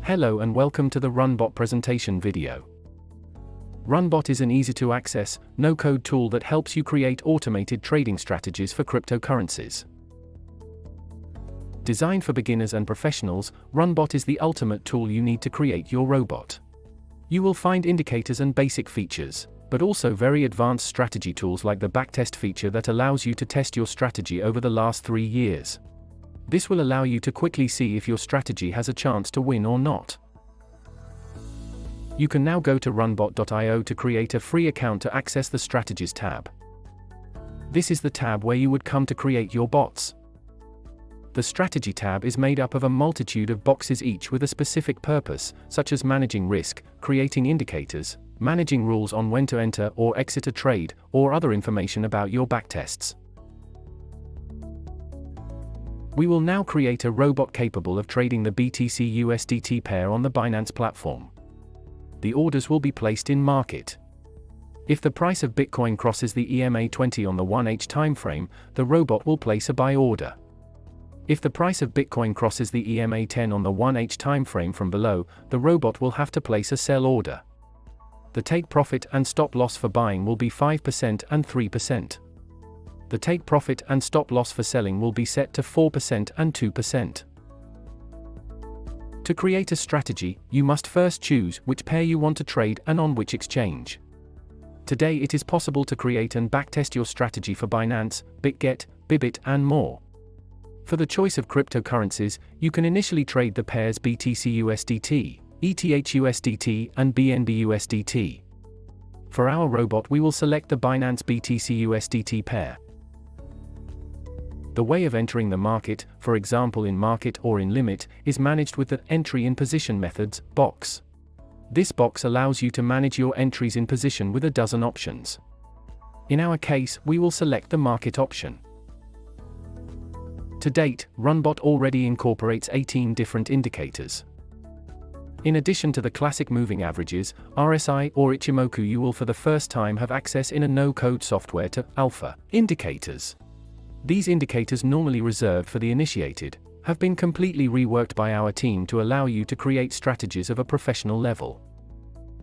Hello and welcome to the Runbot presentation video. Runbot is an easy-to-access, no-code tool that helps you create automated trading strategies for cryptocurrencies. Designed for beginners and professionals, Runbot is the ultimate tool you need to create your robot. You will find indicators and basic features, but also very advanced strategy tools like the backtest feature that allows you to test your strategy over the last 3 years. This will allow you to quickly see if your strategy has a chance to win or not. You can now go to runbot.io to create a free account to access the Strategies tab. This is the tab where you would come to create your bots. The Strategy tab is made up of a multitude of boxes, each with a specific purpose, such as managing risk, creating indicators, managing rules on when to enter or exit a trade, or other information about your backtests. We will now create a robot capable of trading the BTC-USDT pair on the Binance platform. The orders will be placed in market. If the price of Bitcoin crosses the EMA 20 on the 1H timeframe, the robot will place a buy order. If the price of Bitcoin crosses the EMA 10 on the 1H timeframe from below, the robot will have to place a sell order. The take profit and stop loss for buying will be 5% and 3%. The take profit and stop loss for selling will be set to 4% and 2%. To create a strategy, you must first choose which pair you want to trade and on which exchange. Today it is possible to create and backtest your strategy for Binance, BitGet, Bybit, and more. For the choice of cryptocurrencies, you can initially trade the pairs BTC-USDT, ETH-USDT, and BNB-USDT. For our robot, we will select the Binance BTC-USDT pair. The way of entering the market, for example in market or in limit, is managed with the Entry in Position Methods box. This box allows you to manage your entries in position with a dozen options. In our case, we will select the market option. To date, Runbot already incorporates 18 different indicators. In addition to the classic moving averages, RSI or Ichimoku, you will for the first time have access in a no-code software to alpha indicators. These indicators, normally reserved for the initiated, have been completely reworked by our team to allow you to create strategies of a professional level.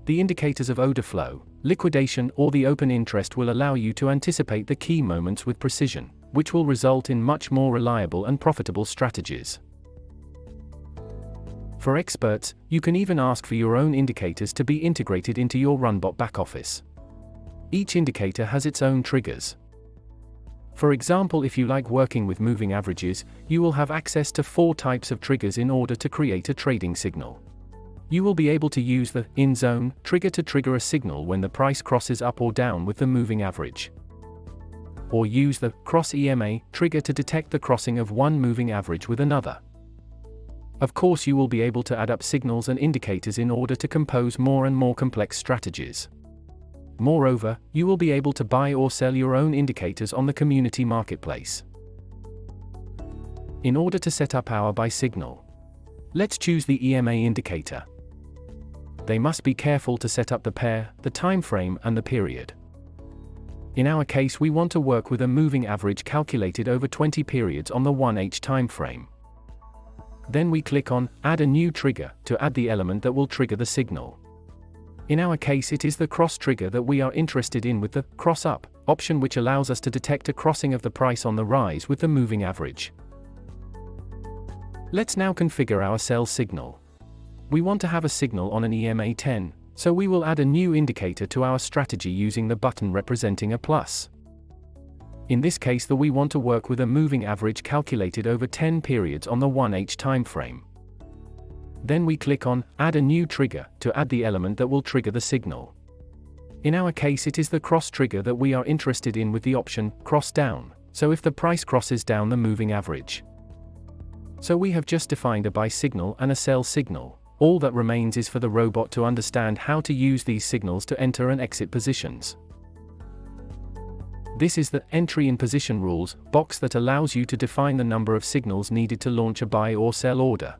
The indicators of order flow, liquidation, or the open interest will allow you to anticipate the key moments with precision, which will result in much more reliable and profitable strategies. For experts, you can even ask for your own indicators to be integrated into your Runbot backoffice. Each indicator has its own triggers. For example, if you like working with moving averages, you will have access to 4 types of triggers in order to create a trading signal. You will be able to use the In Zone trigger to trigger a signal when the price crosses up or down with the moving average. Or use the Cross EMA trigger to detect the crossing of one moving average with another. Of course, you will be able to add up signals and indicators in order to compose more and more complex strategies. Moreover, you will be able to buy or sell your own indicators on the community marketplace. In order to set up our buy signal, let's choose the EMA indicator. They must be careful to set up the pair, the time frame, and the period. In our case, we want to work with a moving average calculated over 20 periods on the 1H time frame. Then we click on Add a new trigger to add the element that will trigger the signal. In our case, it is the cross trigger that we are interested in with the cross up option, which allows us to detect a crossing of the price on the rise with the moving average. Let's now configure our sell signal. We want to have a signal on an EMA 10, so we will add a new indicator to our strategy using the button representing a plus. In this case, we want to work with a moving average calculated over 10 periods on the 1H timeframe. Then we click on Add a new trigger to add the element that will trigger the signal. In our case, it is the cross trigger that we are interested in with the option Cross Down, so if the price crosses down the moving average. So we have just defined a buy signal and a sell signal. All that remains is for the robot to understand how to use these signals to enter and exit positions. This is the Entry in Position Rules box that allows you to define the number of signals needed to launch a buy or sell order.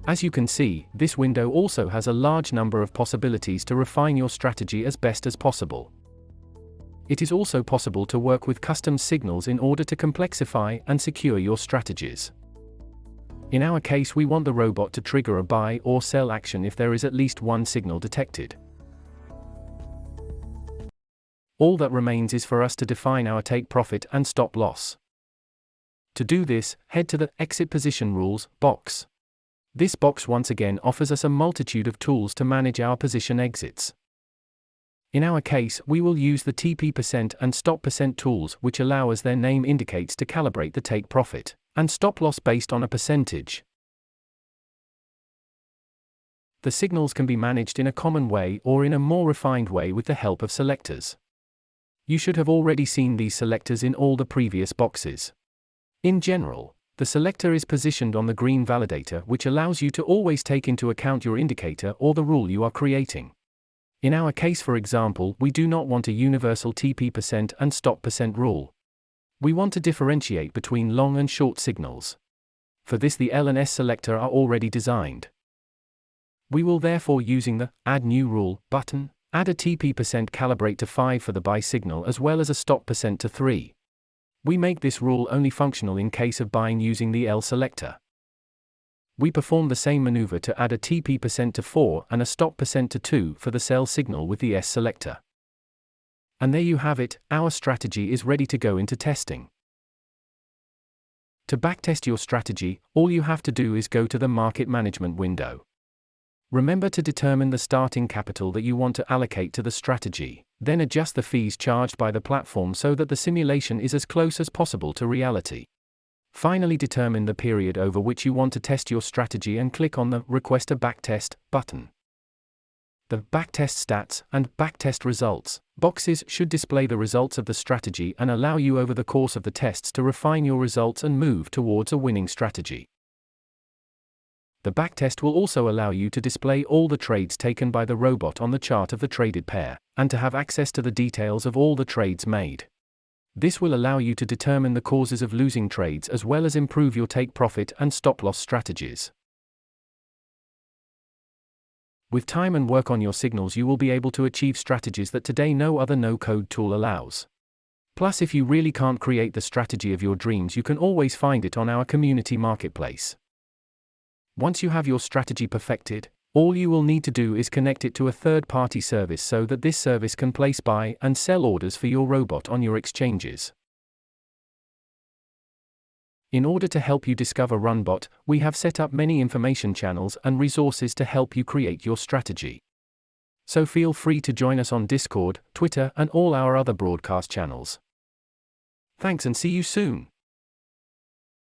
As you can see, this window also has a large number of possibilities to refine your strategy as best as possible. It is also possible to work with custom signals in order to complexify and secure your strategies. In our case, we want the robot to trigger a buy or sell action if there is at least one signal detected. All that remains is for us to define our take profit and stop loss. To do this, head to the Exit Position Rules box. This box once again offers us a multitude of tools to manage our position exits. In our case, we will use the TP% and Stop% tools, which allow, as their name indicates, to calibrate the take profit and stop loss based on a percentage. The signals can be managed in a common way or in a more refined way with the help of selectors. You should have already seen these selectors in all the previous boxes. In general, the selector is positioned on the green validator, which allows you to always take into account your indicator or the rule you are creating. In our case, for example, we do not want a universal TP% and Stop% rule. We want to differentiate between long and short signals. For this, the L and S selector are already designed. We will therefore, using the Add New Rule button, add a TP% calibrate to 5 for the buy signal as well as a Stop% to 3. We make this rule only functional in case of buying using the L selector. We perform the same maneuver to add a TP% to 4 and a Stop% to 2 for the sell signal with the S selector. And there you have it, our strategy is ready to go into testing. To backtest your strategy, all you have to do is go to the Market Management window. Remember to determine the starting capital that you want to allocate to the strategy, then adjust the fees charged by the platform so that the simulation is as close as possible to reality. Finally, determine the period over which you want to test your strategy and click on the Request a Backtest button. The Backtest Stats and Backtest Results boxes should display the results of the strategy and allow you over the course of the tests to refine your results and move towards a winning strategy. The backtest will also allow you to display all the trades taken by the robot on the chart of the traded pair, and to have access to the details of all the trades made. This will allow you to determine the causes of losing trades as well as improve your take profit and stop loss strategies. With time and work on your signals, you will be able to achieve strategies that today no other no-code tool allows. Plus, if you really can't create the strategy of your dreams, you can always find it on our community marketplace. Once you have your strategy perfected, all you will need to do is connect it to a third-party service so that this service can place buy and sell orders for your robot on your exchanges. In order to help you discover Runbot, we have set up many information channels and resources to help you create your strategy. So feel free to join us on Discord, Twitter, and all our other broadcast channels. Thanks and see you soon.